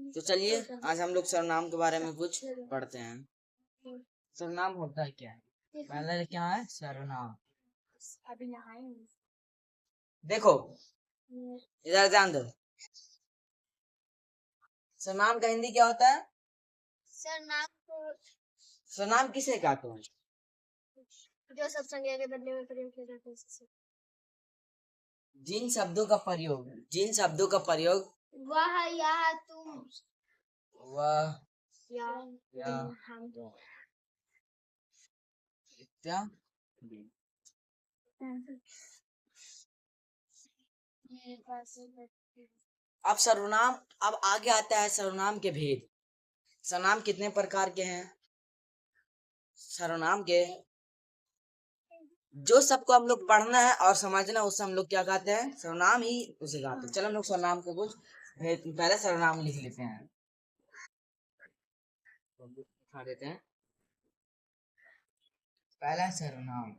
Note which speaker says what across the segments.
Speaker 1: तो चलिए आज हम लोग सर्वनाम के बारे में कुछ पढ़ते हैं। सर्वनाम होता है क्या है? पहले क्या है सर्वनाम? देखो इधर ध्यान दो। सर्वनाम का हिंदी क्या होता है? सर्वनाम किसे कहते हैं?
Speaker 2: जो सब संज्ञा के बदले में प्रयोग किया जाता है।
Speaker 1: जिन शब्दों का प्रयोग
Speaker 2: वह, यह, तुम,
Speaker 1: वह,
Speaker 2: या हम,
Speaker 1: इत्यादि। अब सर्वनाम, अब आगे आता है सर्वनाम के भेद। सर्वनाम कितने प्रकार के हैं? सर्वनाम के जो सबको हम लोग पढ़ना है और समझना, उससे हम लोग क्या कहते हैं? सर्वनाम ही उसे कहते हैं। चलो हम लोग सर्वनाम को कुछ पहले सर्वनाम लिख लेते हैं, दिखा देते हैं। पहला सर्वनाम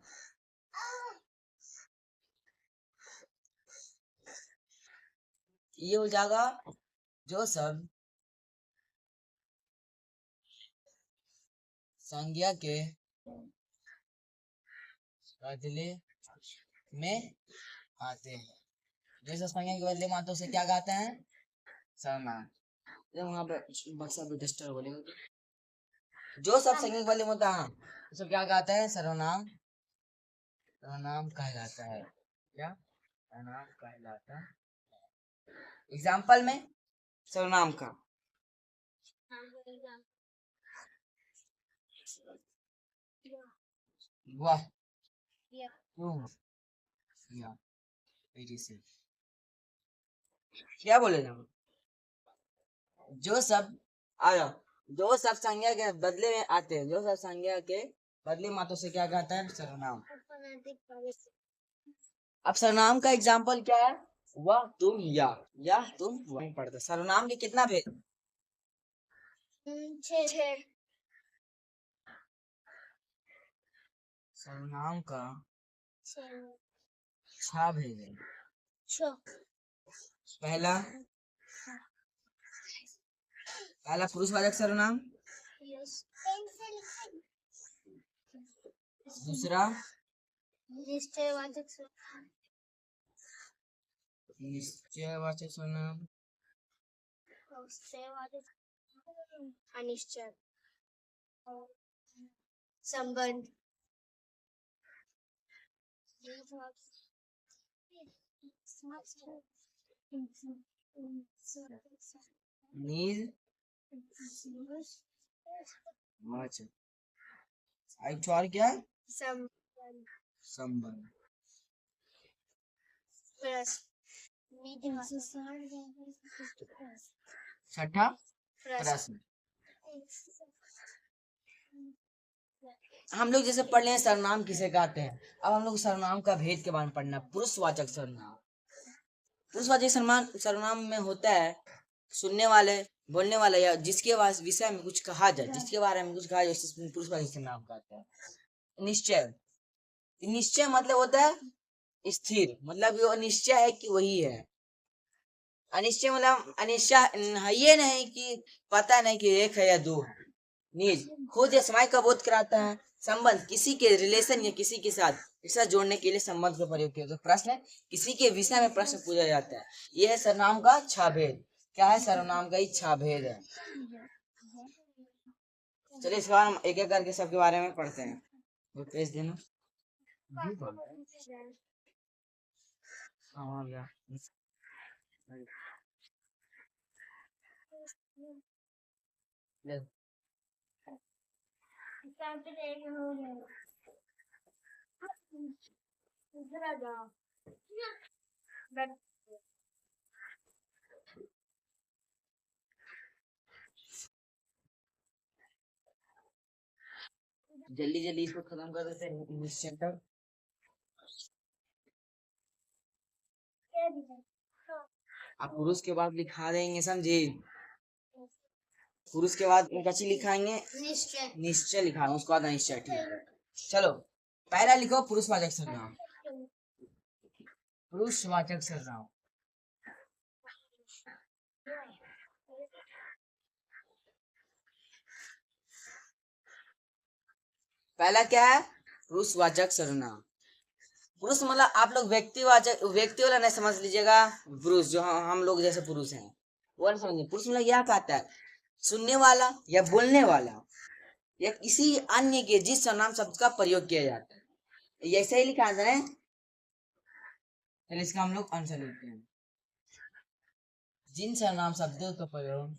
Speaker 1: ये हो जाएगा जो सब संज्ञा के बदले में आते हैं। जो सब संज्ञा के बदले में आते हैं उसे क्या कहते हैं? सर्वनाम। वहां पे बक्सा पे डस्टर बोलेगा जो सब संज्ञा के बदले में होता है उसे क्या कहते हैं? सर्वनाम। सर्वनाम कहलाता है। क्या सर्वनाम कहलाता है? एग्जाम्पल में सर्वनाम का वह, तुम, या, क्या बोले ना, जो सब आया, जो सब संज्ञा के बदले में आते हैं, जो सब संज्ञा के बदले में आते से क्या कहता है? सर्वनाम। अब सर्वनाम का एग्जाम्पल क्या है? वह, तुम, या तुम, वह पढ़ते। सर्वनाम के कितना भेद?
Speaker 2: 6।
Speaker 1: सर्वनाम का 6 भेद है। पहला पुरुषवाचक सर्वनाम, दूसरा
Speaker 2: निश्चयवाचक
Speaker 1: निश्चयवाचक सर्वनाम,
Speaker 2: अनिश्चय संबंध,
Speaker 1: वाचक, एक और क्या है? संबंध। छठा प्रश्न। हम लोग जैसे पढ़ रहे हैं सर्वनाम किसे कहते हैं। अब हम लोग सर्वनाम का भेद के बारे में पढ़ना। पुरुषवाचक सर्वनाम, पुरुषवाचक सर्वनाम में होता है सुनने वाले, बोलने वाला या जिसके विषय में कुछ कहा जाए, जिसके बारे में कुछ कहा जाए, उसे पुरुषवाचक सर्वनाम कहते हैं। निश्चय, निश्चय मतलब होता है स्थिर, मतलब वो निश्चय है कि वही है। अनिश्चय मतलब अनिश्चय ये नहीं कि पता नहीं कि एक है या दो है। निज खुद या समय का बोध कराता है। संबंध किसी के रिलेशन या किसी के साथ जोड़ने के लिए संबंध का प्रयोग किया। तो प्रश्न किसी के विषय में प्रश्न पूछा जाता है। यह है सर्वनाम का 6 भेद। क्या है? सर्वनाम का ही 6 भेद है। चलिए इसके बाद हम एक एक करके सबके बारे में पढ़ते हैं। वो पेज देना। जल्दी जल्दी इसको खत्म कर देते हैं इंग्लिश चैप्टर। आप पुरुष के बाद लिखा देंगे, समझे? पुरुष के बाद कची लिखाएंगे? निश्चय लिखाना, उसके बाद अनिश्चय। ठीक है, चलो पहला लिखो पुरुषवाचक सर्वनाम। पुरुषवाचक सर्वनाम पहला क्या है? पुरुषवाचक सर्वनाम। पुरुष मतलब आप लोग व्यक्तिवाचक, व्यक्ति वाला नहीं समझ लीजिएगा, पुरुष जो हम लोग जैसे पुरुष हैं वो नहीं समझिए। पुरुष मतलब यह कहता है सुनने वाला या बोलने वाला या किसी अन्य के जिस सर्वनाम शब्द का प्रयोग किया जाता है। ये ऐसे ही लिखा है। चलिए इसका हम लोग आंसर लिखते हैं। जिन सर्वनाम शब्दों का प्रयोग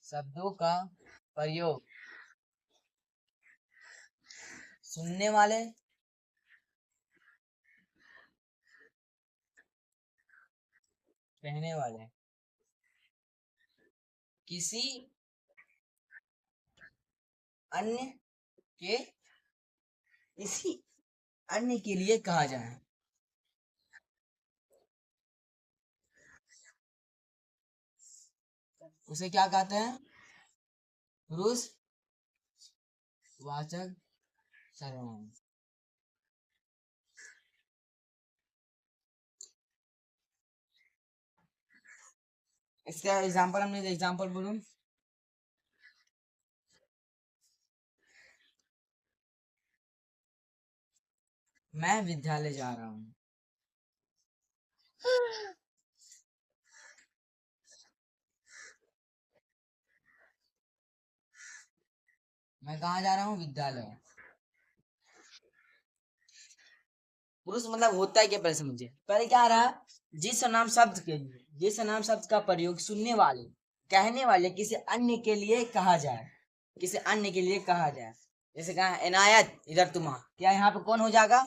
Speaker 1: शब्दों का प्रयोग सुनने वाले कहने वाले किसी अन्य के किसी अन्य के लिए कहा जाए, उसे क्या कहते हैं? पुरुषवाचक सर्वनाम। इसका एग्जांपल हमने एग्जांपल बोलूं, मैं विद्यालय जा रहा हूँ। मैं कहाँ जा रहा हूँ? विद्यालय। पुरुष मतलब होता है क्या, पहले समझिए। पहले क्या आ रहा? जिस नाम शब्द के लिए, जिस नाम शब्द का प्रयोग सुनने वाले कहने वाले किसी अन्य के लिए कहा जाए, किसी अन्य के लिए कहा जाए। जैसे कहा इनायत इधर तुम आ, क्या यहाँ पे कौन हो जाएगा?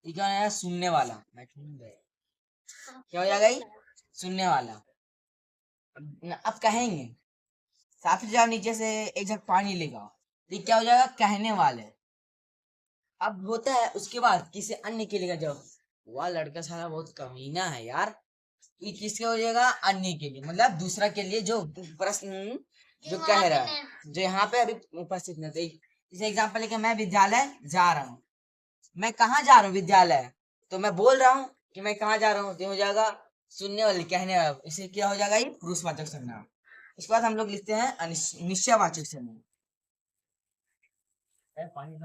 Speaker 1: ये क्या है? सुनने वाला। क्या हो जाएगा? ये सुनने वाला। अब कहेंगे साफ जाओ नीचे से एक जग पानी लेगा, ये क्या हो जाएगा? कहने वाले। अब होता है उसके बाद किसी अन्य के लिए जाओ, वह लड़का सारा बहुत कमीना है यार, ये किसके हो जाएगा? अन्य के लिए, मतलब दूसरा के लिए जो प्रश्न जो कह रहा है, जो यहाँ पे अभी उपस्थित नहीं थे। जैसे एग्जाम्पल लेके मैं विद्यालय जा रहा हूँ। मैं कहाँ जा रहा हूँ? विद्यालय। तो मैं बोल रहा हूँ कि मैं कहाँ जा रहा हूँ, तो हो जाएगा सुनने वाले कहने वाला, इसे क्या हो जाएगा? ये पुरुषवाचक सर्वनाम। उसके बाद हम लोग लिखते हैं निश्चयवाचक सर्वनाम। पानी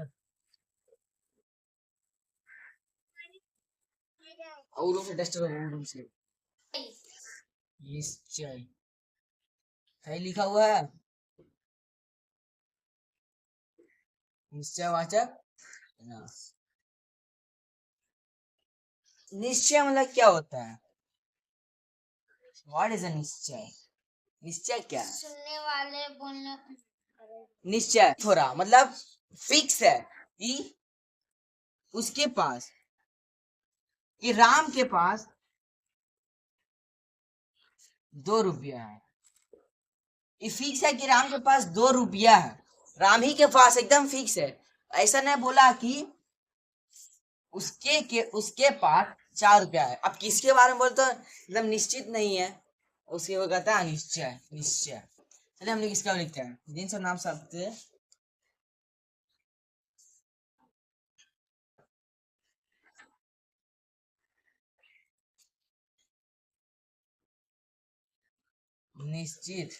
Speaker 1: और से डस्ट से निश्चय सही लिखा हुआ है। निश्चयवाचक सर्वनाम। निश्चय मतलब क्या होता है? व्हाट इज अ निश्चय? निश्चय क्या है?
Speaker 2: सुनने वाले बोलने।
Speaker 1: निश्चय थोड़ा मतलब फिक्स है कि उसके पास, कि राम के पास 2 रुपया है। ये फिक्स है कि राम के पास 2 रुपया है, राम ही के पास एकदम फिक्स है। ऐसा नहीं बोला कि उसके पास 4 रुपया है। अब किसके बारे में बोलते एकदम निश्चित नहीं है, उसके वो कहता है अनिश्चय। निश्चय। चलिए हम लोग इसका लिखते हैं। जिन सब नाम शब्द निश्चित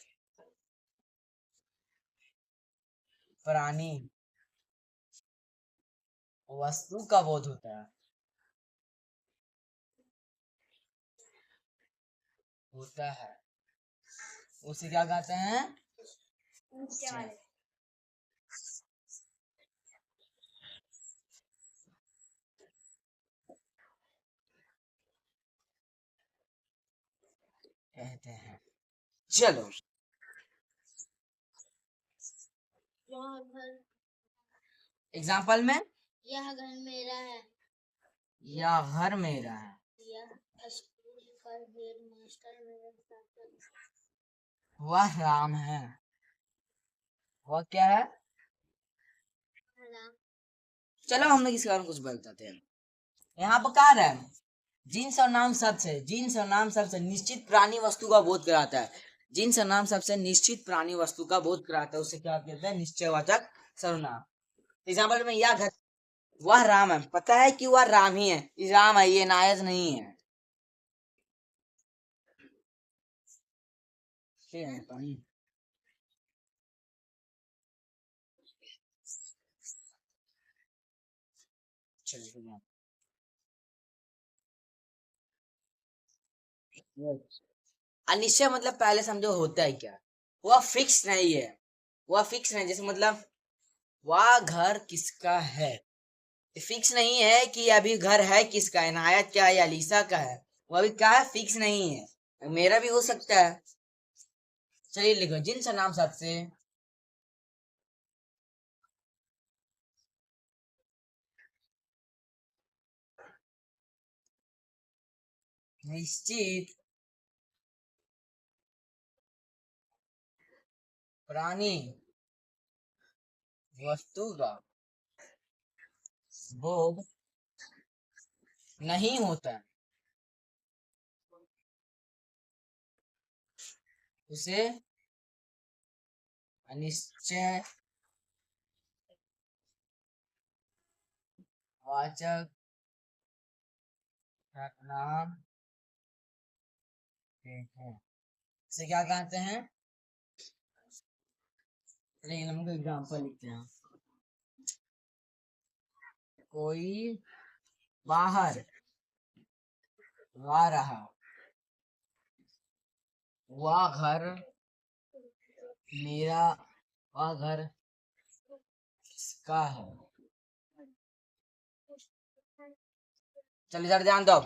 Speaker 1: प्राणी वस्तु का बोध होता है, होता है, उसे क्या कहते हैं? निश्चय। कहते हैं। चलो
Speaker 2: यह घर
Speaker 1: एग्जाम्पल में,
Speaker 2: यह घर मेरा है।
Speaker 1: यह घर मेरा है।
Speaker 2: यह स्कूल का हेड मास्टर मेरे साथ है।
Speaker 1: वह राम है। वह क्या है?
Speaker 2: राम।
Speaker 1: चलो हम लोग इसके बारे में कुछ बताते हैं। यहाँ पर कहा रहा है जिन सर्वनाम शब्द से, जिन सर्वनाम शब्द से निश्चित प्राणी वस्तु का बोध कराता है, जिन सर्वनाम शब्द से निश्चित प्राणी वस्तु का बोध कराता है उसे क्या कहते हैं? निश्चयवाचक सर्वनाम। एग्जाम्पल में यह घर, वह राम है, पता है कि वह राम ही है, ये राम है, ये नायक नहीं है। ठीक है पानी। चलिए अनिश्चय मतलब पहले समझो होता है क्या। वह फिक्स नहीं है। वह फिक्स नहीं, जैसे मतलब वह घर किसका है, फिक्स नहीं है कि अभी घर है किसका, इनायत का है या अलीसा का है। वो अभी क्या है, फिक्स नहीं है, मेरा भी हो सकता है। चलिए लिखो, जिन नाम सबसे निश्चित प्राणी वस्तु का बोध नहीं होता है, उसे अनिश्चय वाचक नाम कहते हैं। इसे क्या कहते हैं, लेकिन हम एग्जाम्पल लिखते हैं। कोई बाहर आ रहा, वह घर मेरा, वह घर किसका है। चल इधर ध्यान दो,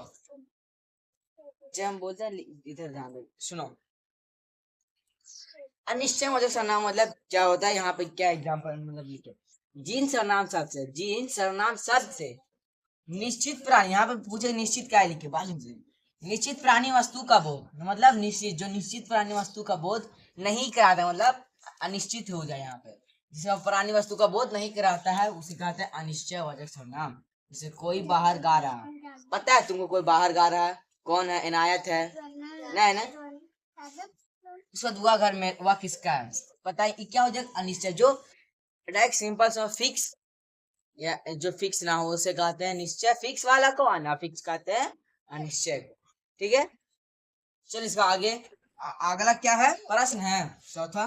Speaker 1: जब हम बोलते हैं इधर ध्यान दो, सुनो। अनिश्चय वाचक सर्वनाम मतलब क्या होता है, यहाँ पे क्या एग्जाम्पल मतलब लिखे, जिन सर्वनाम शब्द से, जिन सर्वनाम शब्द से निश्चित प्राणी, यहाँ पे पूछे निश्चित क्या है, लिखे मालूम से, निश्चित प्राणी वस्तु का बोध, मतलब निश्चित, जो निश्चित प्राणी वस्तु का बोध नहीं कराता, मतलब अनिश्चित हो जाए यहाँ पे, जिसे प्राणी वस्तु का बोध नहीं कराता है उसे कहते हैं अनिश्चय वाचक सर्वनाम। जैसे कोई बाहर गा रहा, पता है तुमको कोई बाहर गा रहा है, कौन है, इनायत है ना, है ना। उसका दुआ घर में, वह किसका है, पता है, क्या हो जाएगा अनिश्चय। जो डायरेक्ट सिंपल सा फिक्स, या जो फिक्स ना हो उसे कहते हैं निश्चय, फिक्स वाला को आना फिक्स कहते हैं अनिश्चय को। ठीक है, चल इसका आगे अगला क्या है, प्रश्न है चौथा।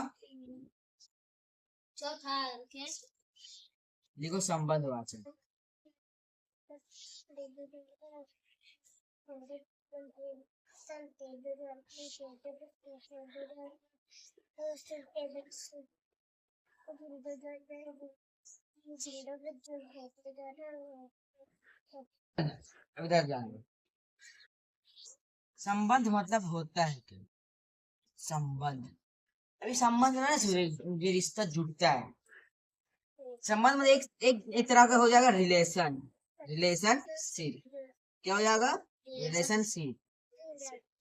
Speaker 2: चौथा क्या?
Speaker 1: लिखो संबंधवाचक। इधर जाएंगे, संबंध मतलब होता है क्या, संबंध, अभी संबंध ना ये रिश्ता जुड़ता है। संबंध में एक तरह का हो जाएगा रिलेशन, रिलेशनशिप, क्या हो जाएगा, रिलेशनशिप।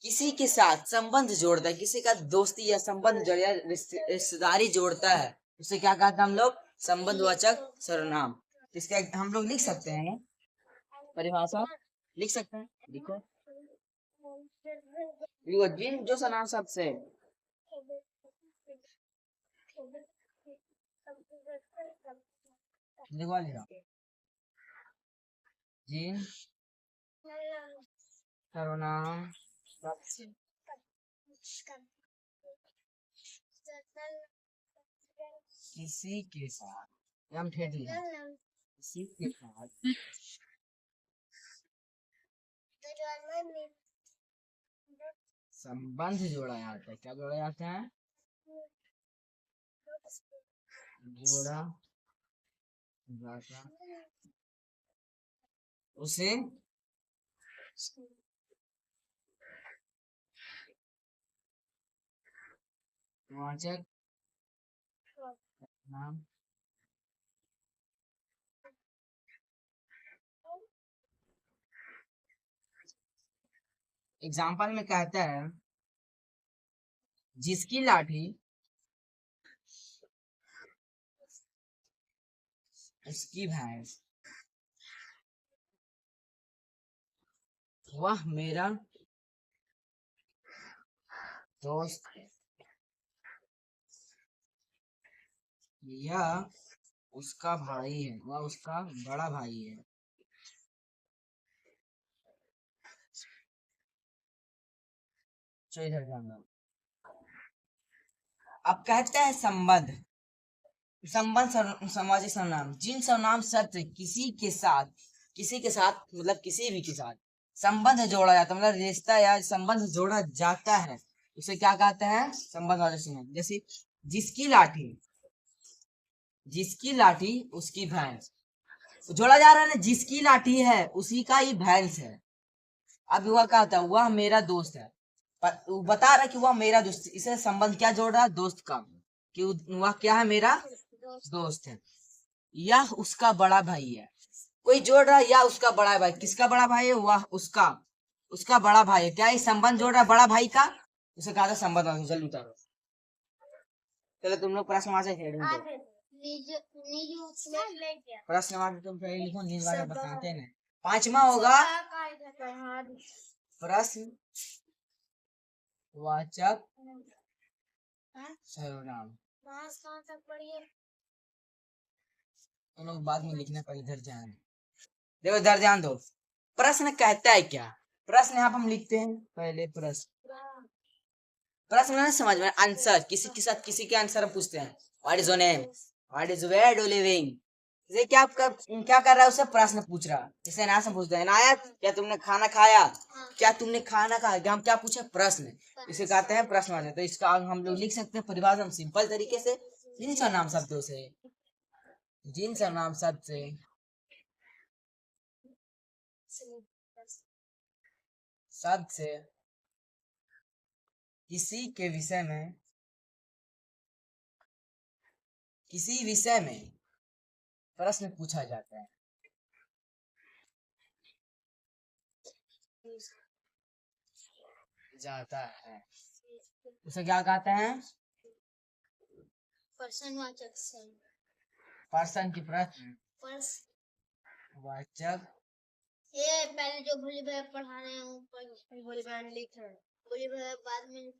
Speaker 1: किसी के साथ संबंध जोड़ता है, किसी का दोस्ती या संबंध जोड़ या रिश्तेदारी जोड़ता है, उसे क्या कहते हैं हम लोग, संबंधवाचक सर्वनाम। इसका हम लोग लिख सकते हैं परिभाषा, लिख सकते हैं, लिखो लिखो, जिन जो सर्वनाम शब्द से, लिखवा लिखा, जिन सर्वनाम शब्द से किसी के साथ, हम ठेठ लिखा, किसी के साथ संबंध जोड़ा जाता है, क्या जोड़ा जाता है, जोड़ा जाता, उसे वाचक नाम एग्जाम्पल में कहता है, जिसकी लाठी उसकी भैंस, वह मेरा दोस्त, यह उसका भाई है, वह उसका बड़ा भाई है। चलो इधर जाना, अब कहते हैं संबंध। संबंध सामाजिक सर्वनाम, जिन सर्वनाम शब्द किसी के साथ मतलब किसी भी के साथ संबंध जोड़ा जाता है, मतलब रिश्ता या संबंध जोड़ा जाता है, उसे क्या कहते हैं? संबंधवाचक सर्वनाम। जैसे जिसकी लाठी उसकी भैंस, जोड़ा जा रहा है ना, जिसकी लाठी है उसी का ही भैंस है। अब वह क्या होता है? वह मेरा दोस्त है, पर वो बता रहा है कि वह मेरा दोस्त, इसे संबंध क्या जोड़ रहा है? दोस्त का, कि वह क्या है? मेरा दोस्त है। यह उसका बड़ा भाई है, कोई जोड़ रहा है या उसका बड़ा भाई, किसका बड़ा भाई है? वह उसका बड़ा भाई है। क्या ये संबंध जोड़ रहा है बड़ा भाई का? उसे कहा था संबंध। जल्दी उतारो, चलो तुम लोग प्रश्न वहां से खेल दो। प्रश्न वहां तुम पहले लिखो, नीज वाला बताते हैं। 5वां होगा प्रश्न वाचक सर्वनाम। तुम लोग बाद में लिखना, पर इधर ध्यान देखो, इधर ध्यान दो। प्रश्न कहता है क्या? प्रश्न यहाँ पर हम लिखते हैं पहले प्रश्न में समझ में आंसर, किसी के साथ किसी के आंसर हम पूछते हैं। What is your name, what is where do living. ये क्या कर रहा है? उसे प्रश्न पूछ रहा है। जैसे ना से पूछते हैं, नायक क्या तुमने खाना खाया? क्या तुमने खाना खाया? हम क्या पूछे? प्रश्न। इसे कहते हैं प्रश्नवाचक। तो इसका हम लोग लिख सकते हैं परिभाषा हम सिंपल तरीके से, जिन सर्वनाम शब्दों से किसी विषय में प्रश्न पूछा जाता है। उसे क्या कहते हैं? पर्सन की प्रश्नवाचक।
Speaker 2: ये पहले जो भोली भाई पढ़ा रहे हैं ऊपर भोली भाई लिख रहे हैं, भोली भाई बाद में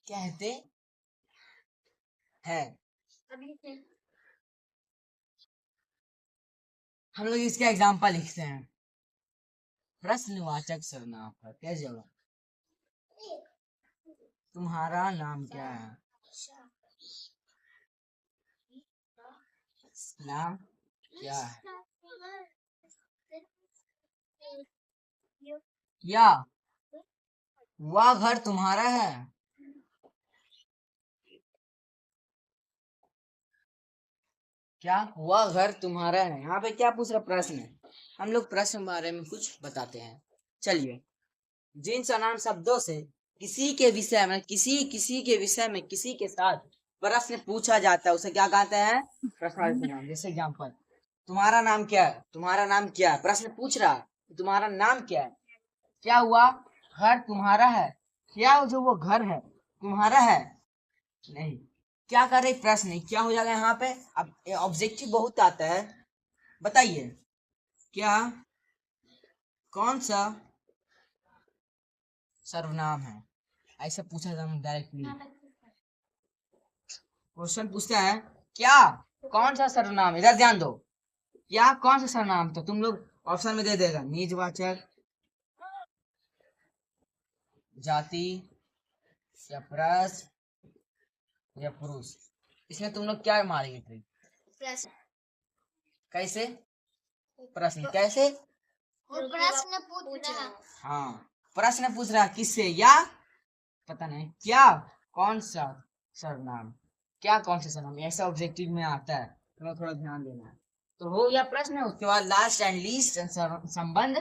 Speaker 1: कहते हैं।
Speaker 2: अभी से
Speaker 1: हम लोग इसका एग्जाम्पल लिखते हैं। प्रश्नवाचक सर्वनाम का क्या जवाब? तुम्हारा नाम क्या है? नाम क्या है? या वह घर तुम्हारा है? क्या वह घर तुम्हारा है? यहाँ पे क्या पूछ रहा? प्रश्न है। हम लोग प्रश्न के बारे में कुछ बताते हैं। चलिए, जिन सर्वनाम शब्दों से किसी के विषय में किसी के साथ प्रश्न पूछा जाता है, उसे क्या कहते हैं? प्रश्नवाचक सर्वनाम। जैसे एग्जाम्पल, तुम्हारा नाम क्या है? तुम्हारा नाम क्या है? प्रश्न पूछ रहा है, तुम्हारा नाम क्या है? क्या हुआ? घर तुम्हारा है? क्या जो वो घर है तुम्हारा है? नहीं। क्या कर रहे? प्रश्न। क्या हो जाएगा यहाँ पे? अब ऑब्जेक्टिव बहुत आता है। बताइए, क्या कौन सा सर्वनाम है? ऐसा पूछा जाता है डायरेक्टली। क्वेश्चन पूछता है, क्या कौन सा सर्वनाम? इधर ध्यान दो। क्या कौन सा सर्वनाम? तो तुम लोग ऑप्शन में दे देगा, निजवाचक, जाति, या प्रश्न, या पुरुष। इसमें तुम लोग क्या मारेंगे थे? कैसे? प्रश्न कैसे?
Speaker 2: प्रश्न पूछ रहा है।
Speaker 1: हाँ, प्रश्न पूछ रहा किससे? या पता नहीं क्या कौन सा सर्वनाम, क्या कौन सा सर्वनाम, ऐसा ऑब्जेक्टिव में आता है, तुम्हें थोड़ा ध्यान देना है। तो हो गया प्रश्न, उसके बाद लास्ट एंड लीस्ट संबंध।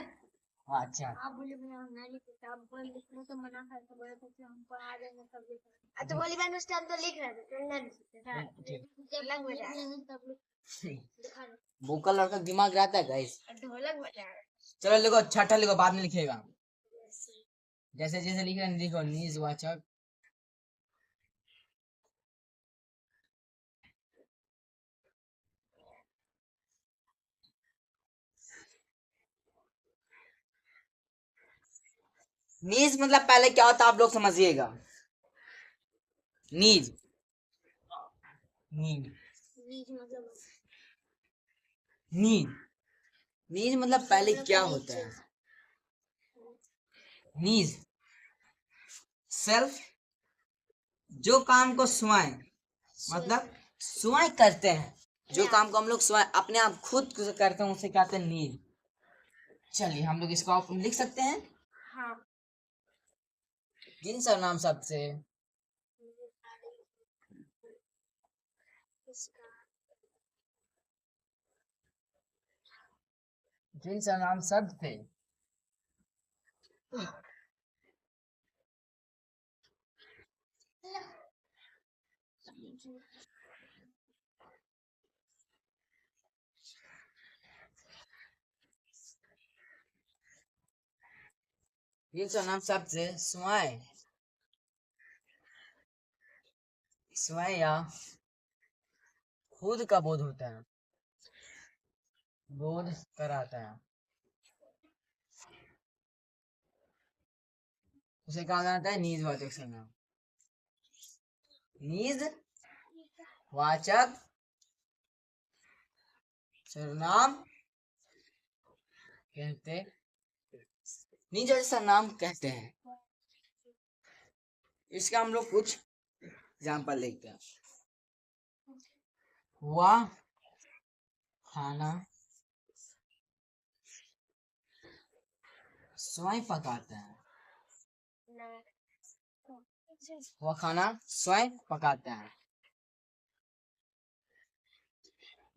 Speaker 1: अच्छा,
Speaker 2: आप बोले हमारी किताब पर लिखने से मना करते बोले थे कि हम पढ़ा देंगे तब लिख। तो बोली मैंने उस टाइम तो लिख रहे थे, जब लग बजा
Speaker 1: भूखा लड़का दिमाग रहता है गाइस।
Speaker 2: ढोलक बजा रहे।
Speaker 1: चलो लिखो, छठा लिखो, बाद में लिखेगा। जैसे जैसे लिख रहे हैं लिखो, निजवाचक, नीज मतलब पहले क्या होता है आप लोग समझिएगा। नीज नीज नीज नीज मतलब पहले क्या होता है? नीज सेल्फ जो काम को स्वयं मतलब स्वयं करते हैं, जो काम को हम लोग स्वयं अपने आप खुद करते हैं उसे कहते हैं नीड। चलिए हम लोग इसको आप लिख सकते हैं।
Speaker 2: हाँ।
Speaker 1: जिन सर्वनाम शब्द से जिन सर्वनाम शब्द थे जिन सर्वनाम शब्द से स्वयं स्वयं या खुद का बोध होता है, बोध कराता है, उसे कहा जाता है निजवाचक सर्वनाम। निजवाचक सर्वनाम कहते निजवाचक सर्वनाम कहते हैं। इसका हम लोग कुछ एग्जाम्पल देखते हैं। वह खाना स्वयं पकाता है, वह खाना स्वयं पकाता है।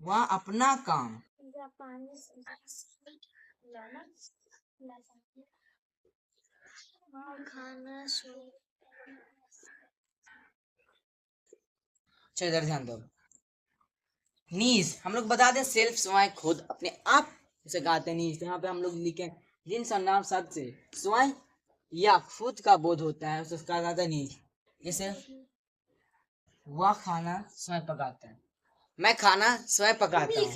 Speaker 1: वह अपना काम चलिए इधर ध्यान दो। नीज हम लोग बता दें सेल्फ स्वयं खुद अपने आप उसे गाते हैं नीज। यहाँ पे हम लोग लिखे जिन सर्वनाम शब्द से स्वयं या खुद का बोध होता है उसे कहा जाता है नीज। जैसे वह खाना स्वयं पकाता है, मैं खाना स्वयं पकाता हूँ।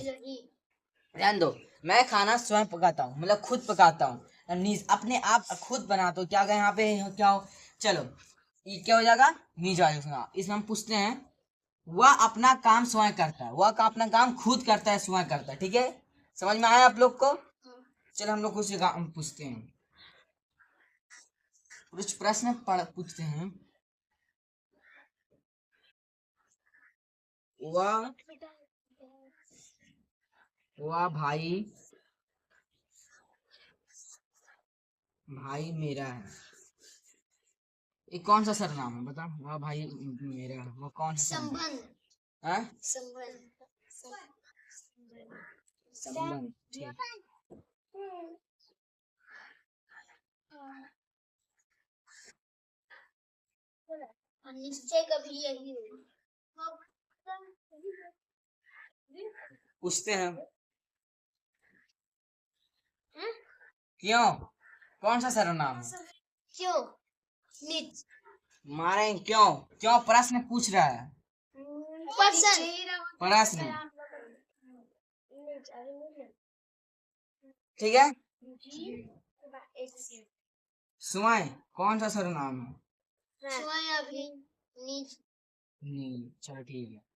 Speaker 1: ध्यान दो, मैं खाना स्वयं पकाता हूँ मतलब खुद पकाता हूँ। नीज अपने आप खुद बनाता हूँ। क्या कहें यहाँ पे क्या हो, चलो ये क्या हो जाएगा नीज वाले सुना। इसमें हम पूछते हैं वह अपना काम स्वयं करता है, वह का अपना काम खुद करता है स्वयं करता है। ठीक है, समझ में आया आप लोग को? चलो हम लोग कुछ पूछते हैं, कुछ प्रश्न पूछते हैं। वह भाई मेरा है, ये कौन सा सर्वनाम है बता। वह भाई मेरा है, वो कौन सा
Speaker 2: संबंध।
Speaker 1: संबंध। ठीक,
Speaker 2: निश्चय कभी यही
Speaker 1: पूछते हैं क्यों, कौन सा सर्वनाम है?
Speaker 2: क्यों निज
Speaker 1: मारे क्यों, क्यों प्रश्न पूछ रहा है, प्रश्न। ठीक है, स्वयं कौन सा सर्वनाम है?
Speaker 2: स्वयं अभी निज।
Speaker 1: नहीं, चलो ठीक है।